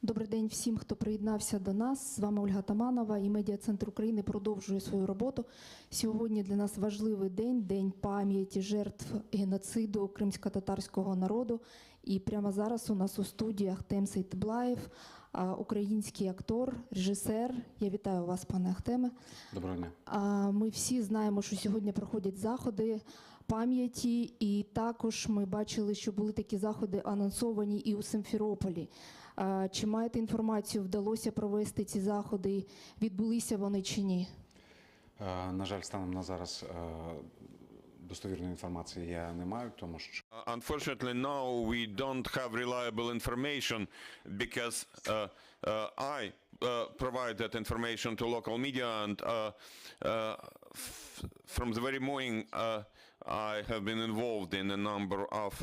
Добрий день всім, хто приєднався до нас. З вами Ольга Таманова і Медіа-центр України продовжує свою роботу. Сьогодні для нас важливий день, день пам'яті жертв геноциду кримсько-татарського народу. І прямо зараз у нас у студії Ахтем Сейтаблаєв, український актор, режисер. Я вітаю вас, пане Ахтеме. Доброго дня. Ми всі знаємо, що сьогодні проходять заходи пам'яті, і також ми бачили, що були такі заходи анонсовані і у Симферополі. Чи маєте інформацію, вдалося провести ці заходи, відбулися вони чи ні? На жаль, станом на зараз достовірної інформації я не маю, тому що Unfortunately, now we don't have reliable information because I provide that information to local media, and from the very morning I have been involved in a number of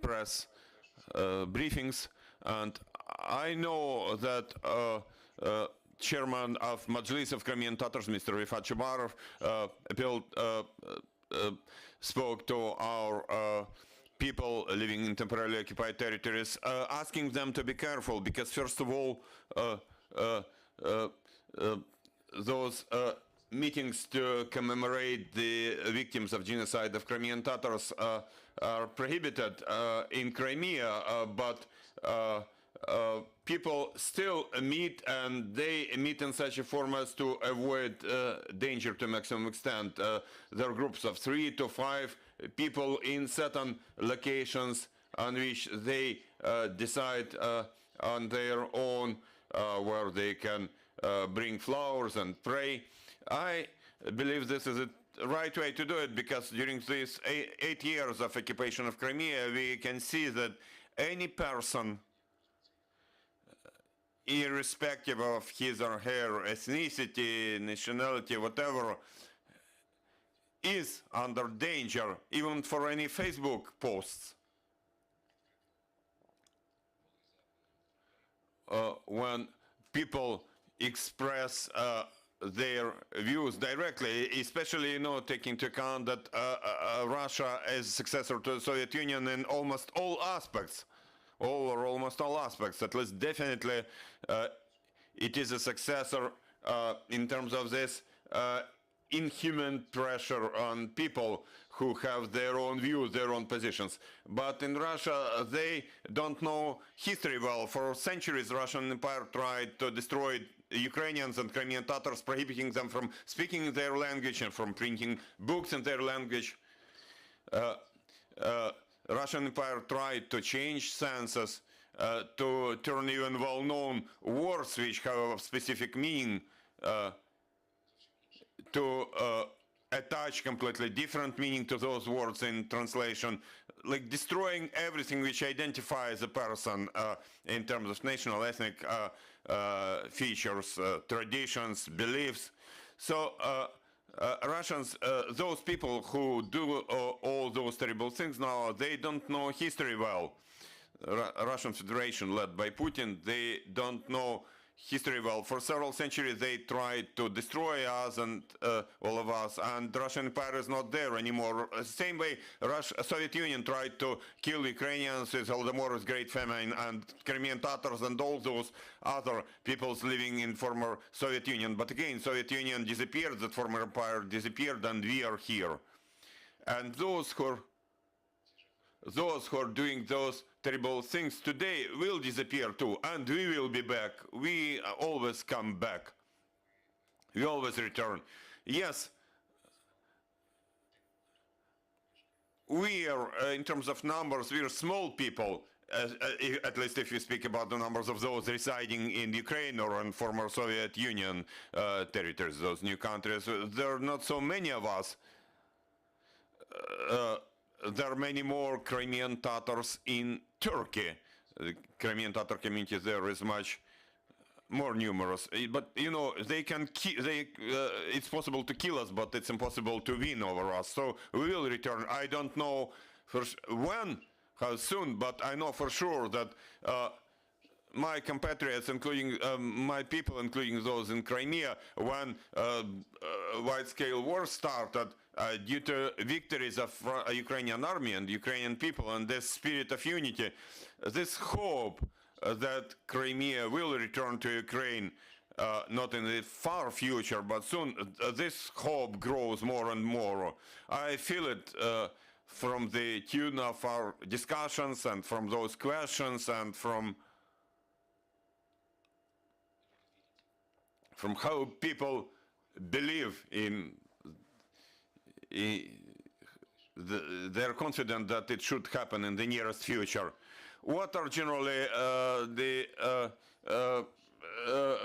press briefings, and I know that Chairman of Majlis of Crimean Tatars, Mr. Rifat Chubarov, spoke to our people living in temporarily occupied territories, asking them to be careful because, first of all, those meetings to commemorate the victims of genocide of Crimean Tatars are prohibited in Crimea, but people still meet, and they meet in such a form as to avoid danger to maximum extent. There are groups of 3 to 5 people in certain locations on which they decide on their own where they can bring flowers and pray. I believe this is the right way to do it because during these 8 years of occupation of Crimea, we can see that any person, irrespective of his or her ethnicity, nationality, whatever, is under danger, even for any Facebook posts. When people express their views directly, especially, taking into account that Russia is successor to the Soviet Union in almost all aspects, almost all aspects, at least definitely it is a successor in terms of this inhuman pressure on people who have their own views, their own positions. But in Russia, they don't know history well. For centuries, Russian Empire tried to destroy Ukrainians and Crimean Tatars, prohibiting them from speaking their language and from printing books in their language. Russian Empire tried to change census, to turn even well-known words which have a specific meaning, to attach completely different meaning to those words in translation, like destroying everything which identifies a person in terms of national, ethnic features, traditions, beliefs. So Russians, those people who do all those terrible things now, they don't know history well. Russian Federation, led by Putin, they don't know history well. For several centuries, they tried to destroy us and all of us, and the Russian Empire is not there anymore. Same way, Soviet Union tried to kill Ukrainians with Holodomor's Great Famine, and Crimean Tatars and all those other peoples living in former Soviet Union. But again, Soviet Union disappeared, that former empire disappeared, and we are here. And those who are doing those terrible things today will disappear too, and we will be back. We always come back. We always return. Yes, we are, in terms of numbers, we are small people, at least if you speak about the numbers of those residing in Ukraine or in former Soviet Union territories, those new countries. There are not so many of us. There are many more Crimean Tatars in Turkey. The Crimean Tatar community there is much more numerous. But they can it's possible to kill us, but it's impossible to win over us. So we will return. I don't know when, how soon, but I know for sure that my compatriots, including my people, including those in Crimea, when wide-scale war started, due to victories of Ukrainian army and Ukrainian people and this spirit of unity, this hope that Crimea will return to Ukraine, not in the far future, but soon. This hope grows more and more. I feel it from the tune of our discussions and from those questions and from how people believe in they're confident that it should happen in the nearest future. What are generally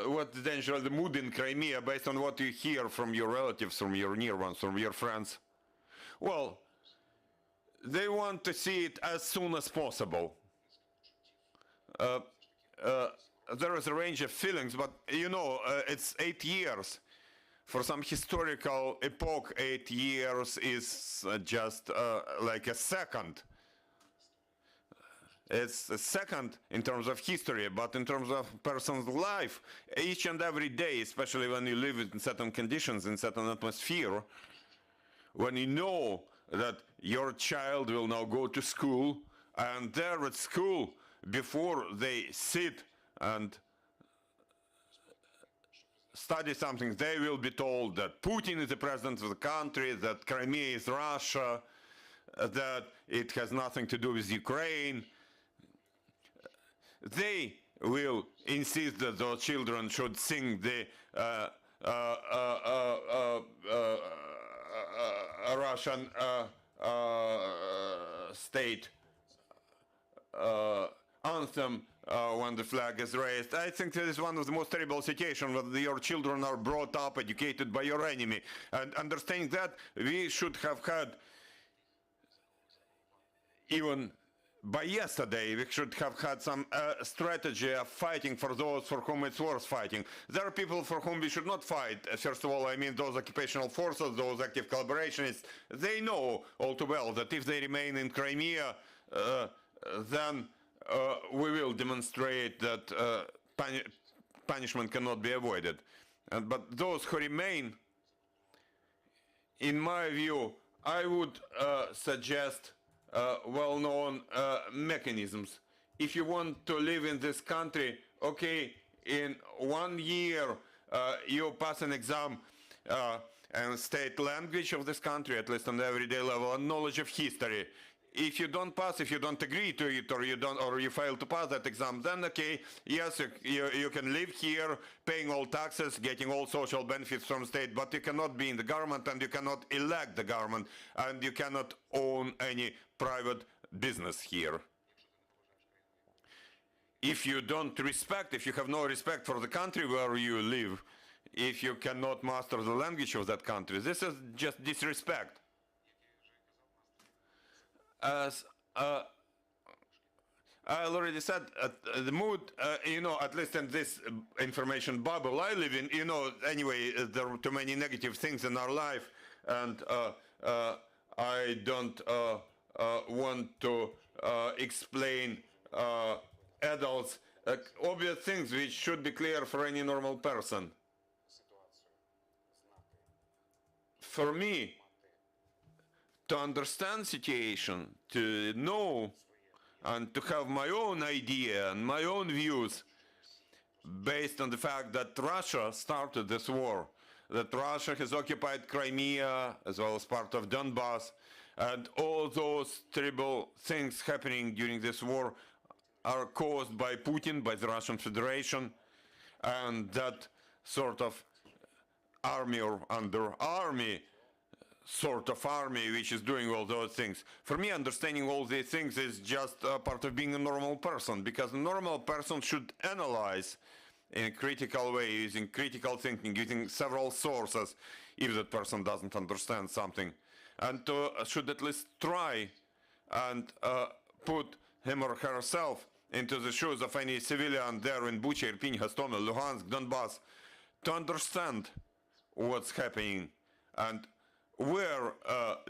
what's generally the mood in Crimea based on what you hear from your relatives, from your near ones, from your friends? Well, they want to see it as soon as possible. There is a range of feelings, but you know, it's 8 years. For some historical epoch, 8 years is just like a second. It's a second in terms of history, but in terms of person's life, each and every day, especially when you live in certain conditions, in certain atmosphere, when you know that your child will now go to school, and there at school, before they sit and study something, they will be told that Putin is the president of the country, that Crimea is Russia, that it has nothing to do with Ukraine. They will insist that those children should sing the Russian state anthem when the flag is raised. I think that is one of the most terrible situations when your children are brought up, educated by your enemy. And understanding that, we should have had, even by yesterday, we should have had some strategy of fighting for those for whom it's worth fighting. There are people for whom we should not fight. First of all, I mean those occupational forces, those active collaborationists. They know all too well that if they remain in Crimea, then we will demonstrate that punishment cannot be avoided. But those who remain, in my view, I would suggest well-known mechanisms. If you want to live in this country, okay, in 1 year you pass an exam and state language of this country, at least on the everyday level, and knowledge of history. If you don't pass, if you don't agree to it, or you fail to pass that exam, then okay, yes, you can live here, paying all taxes, getting all social benefits from state, but you cannot be in the government, and you cannot elect the government, and you cannot own any private business here. If you don't respect, if you have no respect for the country where you live, if you cannot master the language of that country, this is just disrespect. As I already said, the mood, you know, at least in this information bubble I live in, you know, anyway, there are too many negative things in our life, and I don't want to explain adults obvious things which should be clear for any normal person. For me, to understand situation, to know and to have my own idea and my own views based on the fact that Russia started this war, that Russia has occupied Crimea as well as part of Donbass, and all those terrible things happening during this war are caused by Putin, by the Russian Federation, and that sort of army or under army sort of army which is doing all those things. For me, understanding all these things is just part of being a normal person, because a normal person should analyze in a critical way, using critical thinking, using several sources, if that person doesn't understand something, and should at least try and put him or herself into the shoes of any civilian there in Bucha, Irpin, Hostomel, Luhansk, Donbass, to understand what's happening and where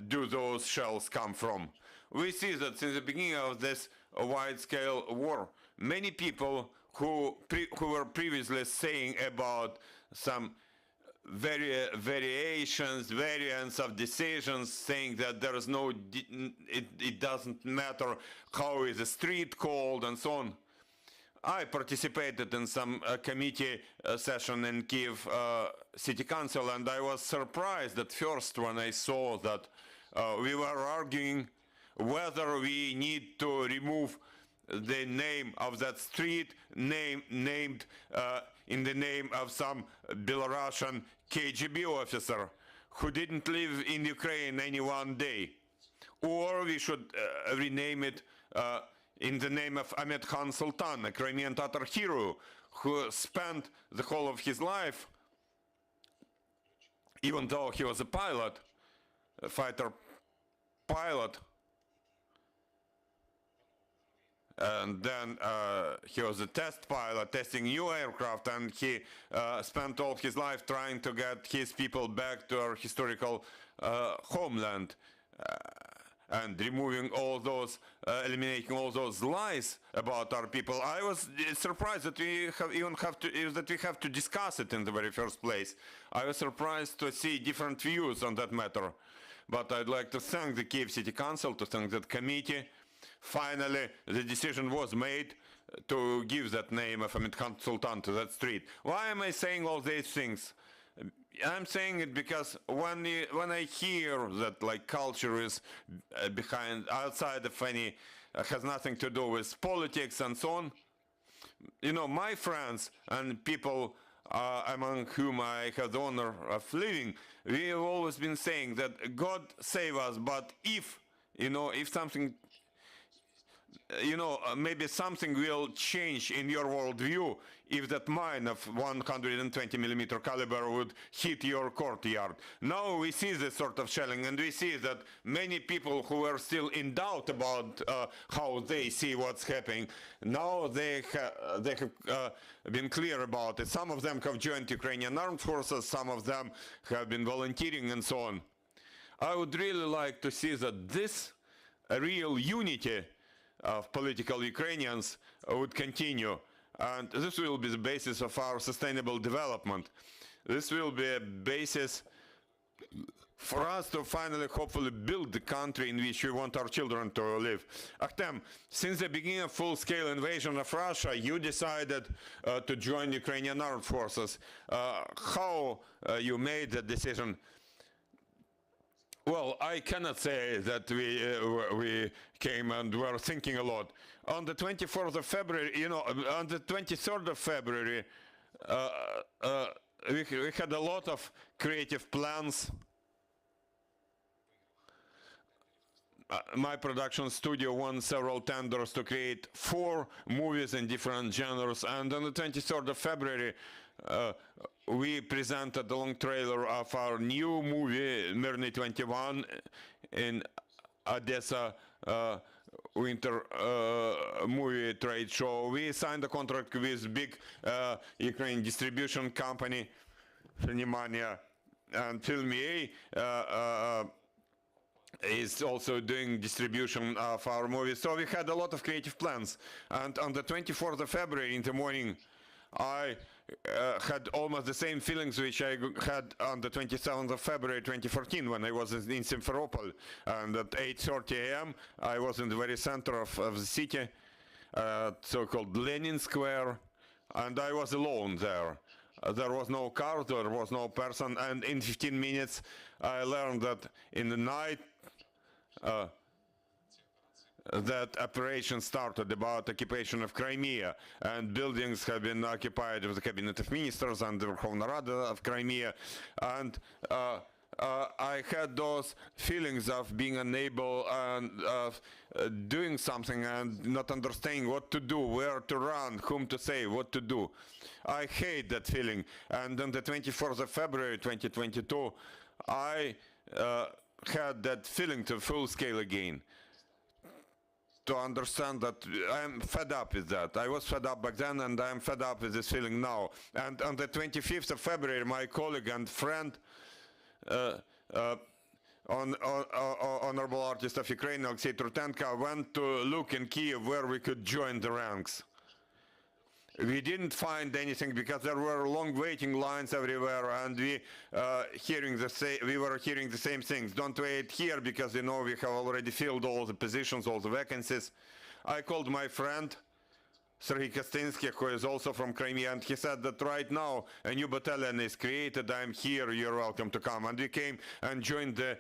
do those shells come from. We see that since the beginning of this wide-scale war, many people who were previously saying about some variants of decisions, saying that there is no, it doesn't matter how is the street called and so on. I participated in some committee session in Kyiv City Council, and I was surprised at first when I saw that we were arguing whether we need to remove the name of that street named in the name of some Belarusian KGB officer who didn't live in Ukraine any one day, or we should rename it in the name of Ahmed Khan Sultan, a Crimean Tatar hero who spent the whole of his life, even though he was a pilot, a fighter pilot, and then he was a test pilot testing new aircraft, and he spent all his life trying to get his people back to our historical homeland. And removing all those, eliminating all those lies about our people. I was surprised that we have to discuss it in the very first place. I was surprised to see different views on that matter. But I'd like to thank the Kyiv City Council, to thank that committee. Finally, the decision was made to give that name of Ahmed Khan Sultan to that street. Why am I saying all these things? I'm saying it because when I hear that like culture is behind, outside of any, has nothing to do with politics and so on, you know, my friends and people among whom I have the honor of living, we have always been saying that God save us, but if, you know, if something, you know, maybe something will change in your worldview if that mine of 120mm caliber would hit your courtyard. Now we see this sort of shelling, and we see that many people who are still in doubt about how they see what's happening, now they have been clear about it. Some of them have joined Ukrainian armed forces, some of them have been volunteering and so on. I would really like to see that this real unity of political Ukrainians would continue, and this will be the basis of our sustainable development. This will be a basis for us to finally, hopefully, build the country in which we want our children to live. Akhtem, since the beginning of full-scale invasion of Russia, you decided to join Ukrainian armed forces. How you made that decision? Well, I cannot say that we came and were thinking a lot. On the 24th of February, you know, on the 23rd of February, we had a lot of creative plans. My production studio won several tenders to create 4 movies in different genres, and on the 23rd of February, we presented the long trailer of our new movie, Mirny 21, in Odessa winter movie trade show. We signed a contract with big Ukrainian distribution company, Vнимание, and Filmie is also doing distribution of our movies. So we had a lot of creative plans. And on the 24th of February in the morning, I had almost the same feelings which I had on the 27th of February 2014 when I was in Simferopol. And at 8:30 a.m. I was in the very center of the city, so-called Lenin Square, and I was alone there. There was no car, there was no person, and in 15 minutes I learned that in the night that operation started about occupation of Crimea, and buildings have been occupied with the Cabinet of Ministers and the Verkhovna Rada of Crimea, and I had those feelings of being unable and of doing something and not understanding what to do, where to run, whom to say, what to do. I hate that feeling. And on the 24th of February 2022, I had that feeling to full scale again. To understand that I'm fed up with that. I was fed up back then, and I'm fed up with this feeling now. And on the 25th of February, my colleague and friend, honorable artist of Ukraine, Alexei Trutenko, went to look in Kyiv where we could join the ranks. We didn't find anything because there were long waiting lines everywhere, and we were hearing the same things. Don't wait here because, you know, we have already filled all the positions, all the vacancies. I called my friend, Sergei Kostinsky, who is also from Crimea, and he said that right now a new battalion is created. I'm here, you're welcome to come. And we came and joined the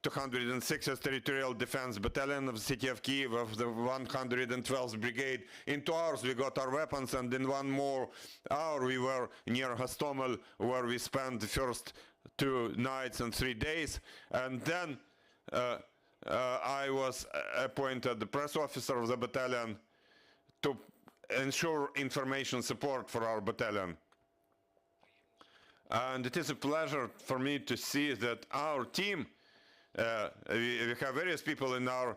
206th Territorial Defense Battalion of the city of Kyiv, of the 112th Brigade. In 2 hours we got our weapons, and in 1 more hour we were near Hostomel, where we spent the first 2 nights and 3 days. And then I was appointed the press officer of the battalion to ensure information support for our battalion. And it is a pleasure for me to see that our team, we have various people in our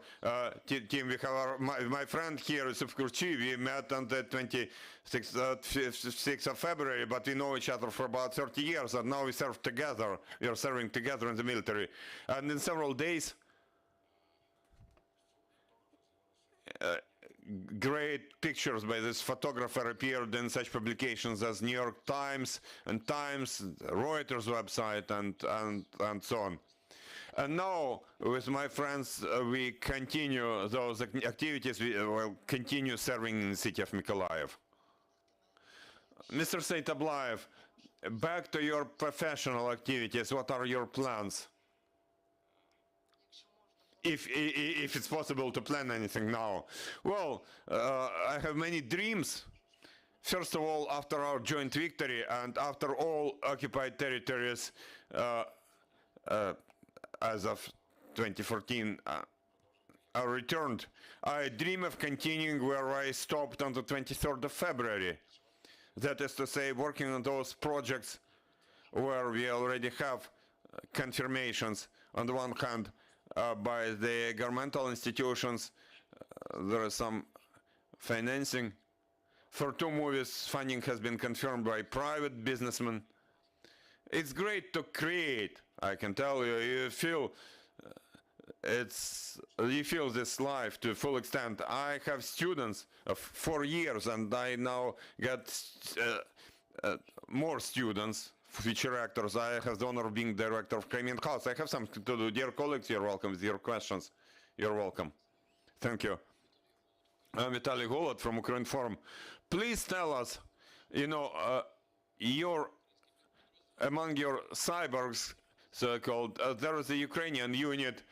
team. We have my friend here, Yusuf Kurchi. We met on the 26th of February, but we know each other for about 30 years, and now we serve together. We are serving together in the military. And in several days, great pictures by this photographer appeared in such publications as New York Times and Times, Reuters website, and so on. And now, with my friends, we continue those activities. We will continue serving in the city of Mykolaiv. Mr. Seitablayev, back to your professional activities. What are your plans? If it's possible to plan anything now. Well, I have many dreams. First of all, after our joint victory and after all occupied territories as of 2014 are returned, I dream of continuing where I stopped on the 23rd of February. That is to say, working on those projects where we already have confirmations on the one hand by the governmental institutions. There is some financing. For 2 movies, funding has been confirmed by private businessmen. It's great to create, I can tell you. You feel this life to full extent. I have students of 4 years, and I now get more students, future actors. I have the honor of being director of Crimean House. I have something to do. Dear colleagues, you're welcome with your questions. You're welcome. Thank you. I'm Vitaly Golod from Ukraine Forum. Please tell us, among your cyborgs, so-called, there is a Ukrainian unit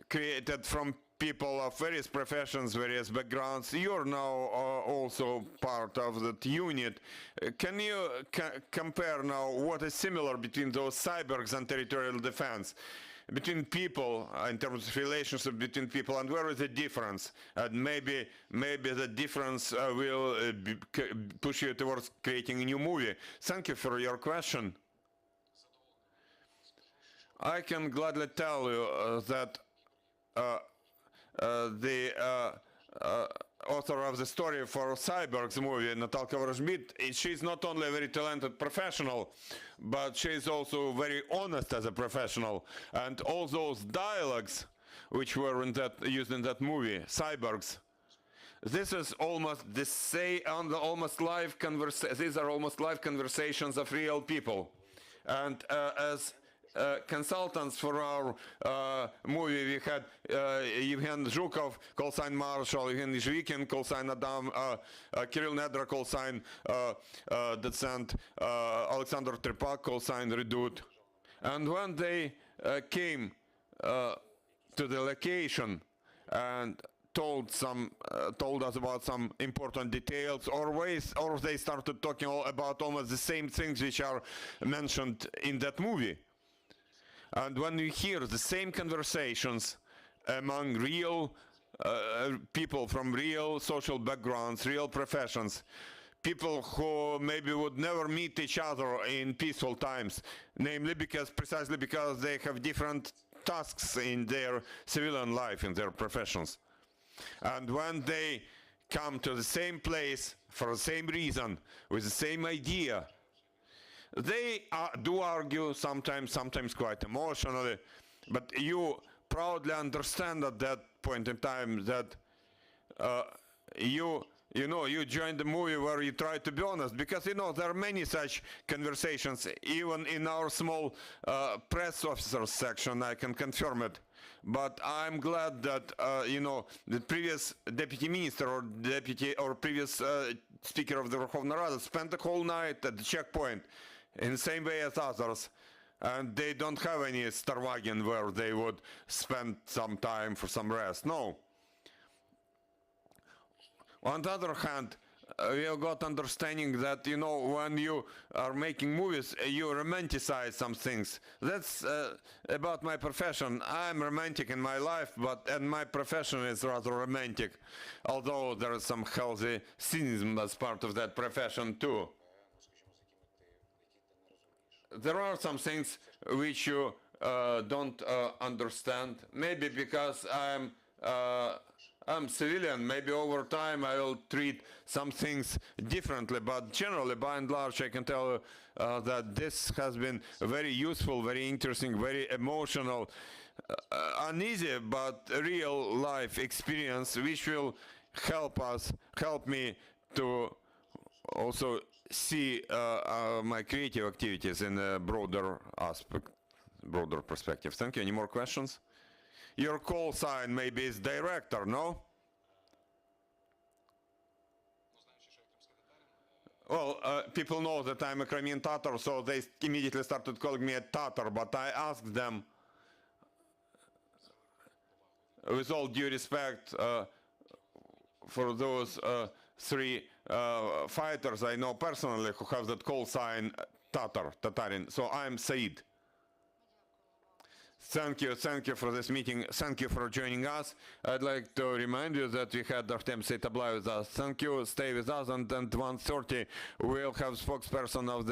created from people of various professions, various backgrounds. You're now also part of that unit. Can you compare now what is similar between those cyborgs and territorial defense? Between people, in terms of relationship between people, and where is the difference? And maybe the difference will push you towards creating a new movie. Thank you for your question. I can gladly tell you that the author of the story for Cyborg's movie, Natalka Vorozhbit, she's not only a very talented professional, but she's also very honest as a professional. And all those dialogues which were used in that movie, Cyborgs, this is almost the these are almost live conversations of real people. And as consultants for our movie, we had Evgen Zhukov, call sign Marshal, Evgen Zhvikin, call sign Adam, Kirill Nedra, call sign Docent, Alexander Trepak, call sign Redut. And when they came to the location and told us about some important details, or they started talking about almost the same things which are mentioned in that movie. And when you hear the same conversations among real people from real social backgrounds, real professions, people who maybe would never meet each other in peaceful times, namely precisely because they have different tasks in their civilian life, in their professions. And when they come to the same place for the same reason, with the same idea, they do argue sometimes quite emotionally, but you proudly understand at that point in time that you join the movie where you try to be honest, because there are many such conversations, even in our small press officers section. I can confirm it. but I'm glad that the previous deputy minister or previous speaker of the Verkhovna Rada spent the whole night at the checkpoint in the same way as others, and they don't have any Starwagen where they would spend some time for some rest. No. On the other hand, we have got understanding that, when you are making movies, you romanticize some things. That's about my profession. I'm romantic in my life, and my profession is rather romantic, although there is some healthy cynicism as part of that profession too. There are some things which you don't understand, maybe because I'm civilian, maybe over time I will treat some things differently, but generally, by and large, I can tell you that this has been very useful, very interesting, very emotional, uneasy but real life experience, which will help me to also see my creative activities in a broader perspective. Thank you. Any more questions? Your call sign maybe is director, no? Well, people know that I'm a Crimean Tatar, so they immediately started calling me a Tatar, but I asked them, with all due respect for those three fighters I know personally who have that call sign Tatarin, so I'm Said. Thank you for this meeting. Thank you for joining us. I'd like to remind you that we had Akhtem Seitablayev with us. Thank you. Stay with us, and at 1:30 we'll have spokesperson of the